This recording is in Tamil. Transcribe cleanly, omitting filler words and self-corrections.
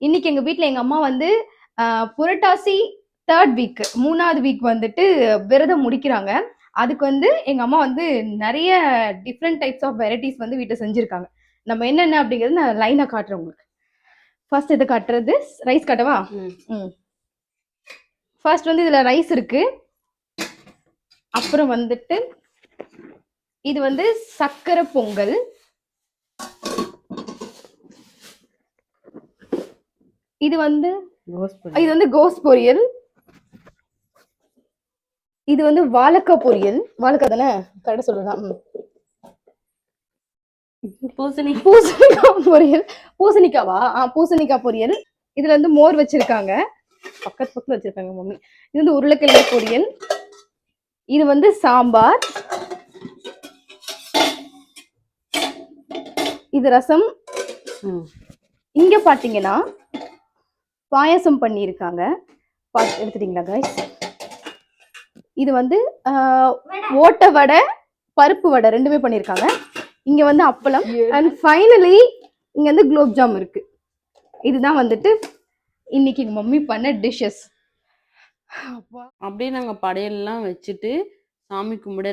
இன்னைக்கு எங்க வீட்ல எங்க அம்மா வந்து புரட்டாசி 3rd வீக் 3வது வீக் வந்துட்டு விரதம் முடிக்கிறாங்க. அதுக்கு வந்து எங்க அம்மா வந்து நிறைய டிஃப்ரெண்ட் டைப்ஸ் ஆஃப் வெரைட்டிஸ் வந்து வீட்டில் செஞ்சிருக்காங்க. நம்ம என்னென்ன அப்படிங்கிறது நான் லைனா காட்டுறேன் உங்களுக்கு. ஃபர்ஸ்ட் இதை காட்டுறது ரைஸ் காட்டவா? ஃபர்ஸ்ட் வந்து இதுல ரைஸ் இருக்கு. அப்புறம் வந்துட்டு இது வந்து சக்கரை பொங்கல். இது வந்து கோஸ் பொரியல். இது வந்து வாழைக்காய் பொரியல். வாழைக்காய் தானே கரெக்டா சொல்லலாம். பூசணிக்காய் பொரியல். பூசணிக்காவா? பூசணிக்காய் பொரியல். இதுல வந்து மோர் வச்சிருக்காங்க, பக்கத்துல வச்சிருக்காங்க மம்மி. இது வந்து உருளைக்கிழங்கு பொரியல். இது வந்து சாம்பார். இது ரசம். இங்க பாத்தீங்கன்னா பாயாசம் பண்ணியிருக்காங்க. எடுத்துட்டீங்களா கைஸ்? இது வந்து ஓட்ட வடை, பருப்பு வடை ரெண்டுமே பண்ணியிருக்காங்க. இங்க வந்து அப்பளம். அண்ட் ஃபைனலி இங்க வந்து குலோப் ஜாம் இருக்கு. இதுதான் வந்துட்டு இன்னைக்கு எங்க மம்மி பண்ண டிஷ்ஷஸ். அப்படியே நாங்க படையெல்லாம் வச்சுட்டு சாமி கும்பிட